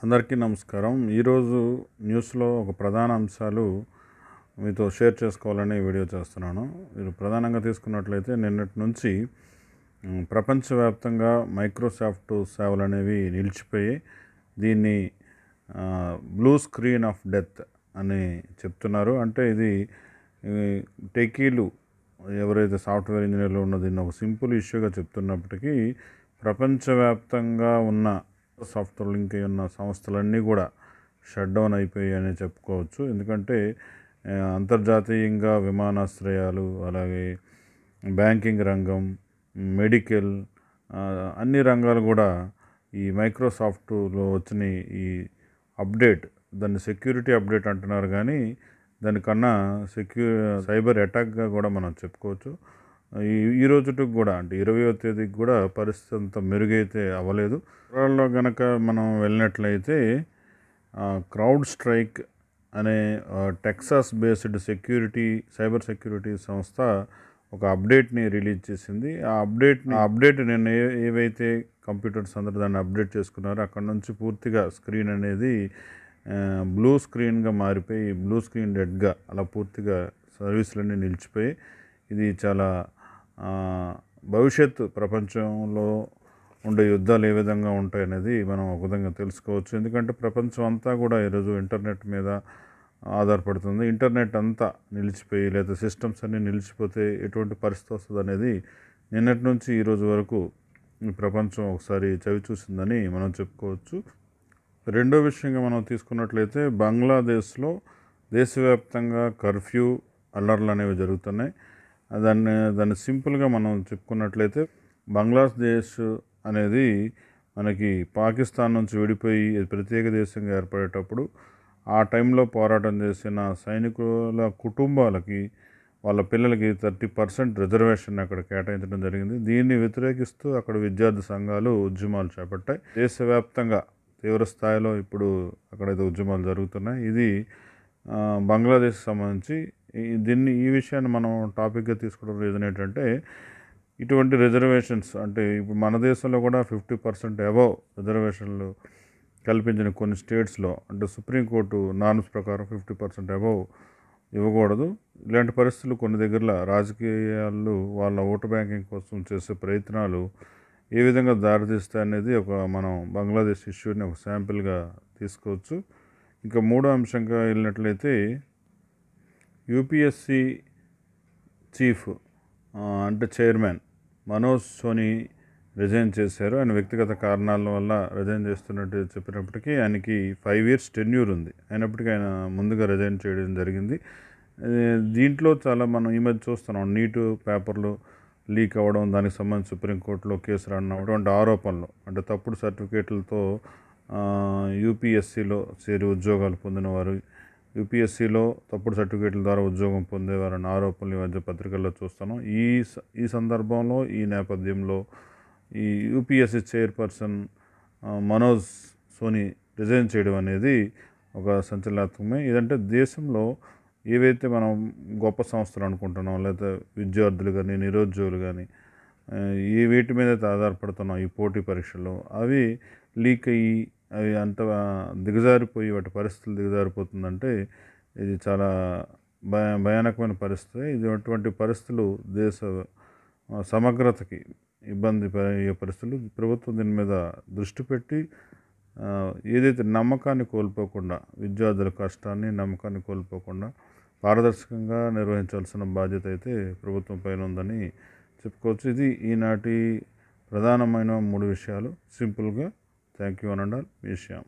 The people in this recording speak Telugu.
అందరికీ నమస్కారం. ఈరోజు న్యూస్లో ఒక ప్రధాన అంశాలు మీతో షేర్ చేసుకోవాలని వీడియో చేస్తున్నాను. మీరు ప్రధానంగా తీసుకున్నట్లయితే నిన్నటి నుంచి ప్రపంచవ్యాప్తంగా మైక్రోసాఫ్ట్ సేవలు అనేవి నిలిచిపోయి దీన్ని బ్లూ స్క్రీన్ ఆఫ్ డెత్ అని చెప్తున్నారు. అంటే ఇది టెకీలు ఎవరైతే సాఫ్ట్వేర్ ఇంజనీర్లు ఉన్నది ఒక సింపుల్ ఇష్యూగా చెప్తున్నప్పటికీ ప్రపంచవ్యాప్తంగా ఉన్న సాఫ్ట్వేర్ లింక్ అయి ఉన్న సంస్థలన్నీ కూడా షట్ డౌన్ అయిపోయాయి అని చెప్పుకోవచ్చు. ఎందుకంటే అంతర్జాతీయంగా విమానాశ్రయాలు, అలాగే బ్యాంకింగ్ రంగం, మెడికల్, అన్ని రంగాలు కూడా ఈ మైక్రోసాఫ్ట్లో వచ్చిన ఈ అప్డేట్, దాన్ని సెక్యూరిటీ అప్డేట్ అంటున్నారు కానీ దానికన్నా సైబర్ అటాక్గా కూడా మనం చెప్పుకోవచ్చు. ఈ రోజుకి కూడా అంటే 20వ తేదీకి కూడా పరిస్థితి అంత మెరుగైతే అవ్వలేదు. వివరాల్లో కనుక మనం వెళ్ళినట్లయితే క్రౌడ్ స్ట్రైక్ అనే టెక్సాస్ బేస్డ్ సైబర్ సెక్యూరిటీ సంస్థ ఒక అప్డేట్ని రిలీజ్ చేసింది. ఆ అప్డేట్ నిన్న ఏవైతే కంప్యూటర్స్ అందరూ దాన్ని అప్డేట్ చేసుకున్నారో అక్కడ నుంచి పూర్తిగా స్క్రీన్ అనేది బ్లూ స్క్రీన్గా మారిపోయి బ్లూ స్క్రీన్ డెడ్గా అలా పూర్తిగా సర్వీసులన్నీ నిలిచిపోయి ఇది చాలా భవిష్యత్తు ప్రపంచంలో ఉండే యుద్ధాలు ఏ విధంగా ఉంటాయనేది మనం ఒక విధంగా తెలుసుకోవచ్చు. ఎందుకంటే ప్రపంచం అంతా కూడా ఈరోజు ఇంటర్నెట్ మీద ఆధారపడుతుంది. ఇంటర్నెట్ అంతా నిలిచిపోయి లేదా సిస్టమ్స్ అన్నీ నిలిచిపోతే ఎటువంటి పరిస్థితి వస్తుంది అనేది నిన్నటి నుంచి ఈరోజు వరకు ఈ ప్రపంచం ఒకసారి చవి చూసిందని మనం చెప్పుకోవచ్చు. రెండో విషయంగా మనం తీసుకున్నట్లయితే బంగ్లాదేశ్లో దేశవ్యాప్తంగా కర్ఫ్యూ అల్లర్లు అనేవి జరుగుతున్నాయి. దాన్ని సింపుల్గా మనం చెప్పుకున్నట్లయితే బంగ్లాదేశ్ అనేది మనకి పాకిస్తాన్ నుంచి విడిపోయి ప్రత్యేక దేశంగా ఏర్పడేటప్పుడు ఆ టైంలో పోరాటం చేసిన సైనికుల కుటుంబాలకి వాళ్ళ పిల్లలకి 30% రిజర్వేషన్ అక్కడ కేటాయించడం జరిగింది. దీన్ని వ్యతిరేకిస్తూ అక్కడ విద్యార్థి సంఘాలు ఉద్యమాలు చేపట్టాయి. దేశవ్యాప్తంగా తీవ్ర స్థాయిలో ఇప్పుడు అక్కడైతే ఉద్యమాలు జరుగుతున్నాయి. ఇది బంగ్లాదేశ్కి సంబంధించి ఈ విషయాన్ని మనం టాపిక్గా తీసుకోవడం రీజన్ ఏంటంటే ఇటువంటి రిజర్వేషన్స్ అంటే ఇప్పుడు మన దేశంలో కూడా 50% అబవ్ రిజర్వేషన్లు కల్పించిన కొన్ని స్టేట్స్లో అంటే సుప్రీంకోర్టు నార్మ్స్ ప్రకారం 50% అబవ్ ఇవ్వకూడదు. ఇలాంటి పరిస్థితులు కొన్ని దగ్గరలో రాజకీయాలు వాళ్ళ ఓటు బ్యాంకింగ్ కోసం చేసే ప్రయత్నాలు ఏ విధంగా దారితీస్తాయి అనేది మనం బంగ్లాదేశ్ ఇష్యూని ఒక శాంపిల్గా తీసుకోవచ్చు. ఇంకా మూడో అంశంగా వెళ్ళినట్లయితే యూపీఎస్సి చీఫ్ అంటే చైర్మన్ మనోజ్ సోని రిజైన్ చేశారు. ఆయన వ్యక్తిగత కారణాల వల్ల రిజైన్ చేస్తున్నట్టు చెప్పినప్పటికీ ఆయనకి 5 years టెన్యూర్ ఉంది. అయినప్పటికీ ఆయన ముందుగా రిజైన్ చేయడం జరిగింది. దీంట్లో చాలా మనం ఈ మధ్య చూస్తున్నాం, నీటు పేపర్లు లీక్ అవ్వడం, దానికి సంబంధించి సుప్రీంకోర్టులో కేసులు అన్న అటువంటి ఆరోపణలు అంటే తప్పుడు సర్టిఫికేట్లతో యూపీఎస్సిలో చేరి ఉద్యోగాలు పొందినవారు, యూపీఎస్సిలో తప్పుడు సర్టిఫికేట్ల ద్వారా ఉద్యోగం పొందేవారన్న ఆరోపణలు ఈ మధ్య పత్రికల్లో చూస్తున్నాం. ఈ సందర్భంలో ఈ నేపథ్యంలో ఈ UPSC chairperson Manoj Soni resign చేయడం అనేది ఒక సంచలనాత్మకమే. ఇదంటే దేశంలో ఏవైతే మనం గొప్ప సంస్థలు అనుకుంటున్నాం లేదా విద్యార్థులు కానీ నిరుద్యోగులు కానీ వీటి మీద ఆధారపడుతున్నాం ఈ పోటీ పరీక్షల్లో, అవి లీక్ అయ్యి అవి అంత దిగజారిపోయి వాటి పరిస్థితులు దిగజారిపోతుందంటే ఇది చాలా భయానకమైన పరిస్థితి. ఇటువంటి పరిస్థితులు దేశ సమగ్రతకి ఇబ్బంది అయ్యే పరిస్థితులు. ప్రభుత్వం దీని మీద దృష్టి పెట్టి ఏదైతే నమ్మకాన్ని కోల్పోకుండా, విద్యార్థుల కష్టాన్ని నమ్మకాన్ని కోల్పోకుండా పారదర్శకంగా నిర్వహించాల్సిన బాధ్యత అయితే ప్రభుత్వం పైన ఉందని చెప్పుకోవచ్చు. ఇది ఈనాటి ప్రధానమైన 3 విషయాలు. సింపుల్గా థ్యాంక్ యూ అనండి. మీ శ్యామ్.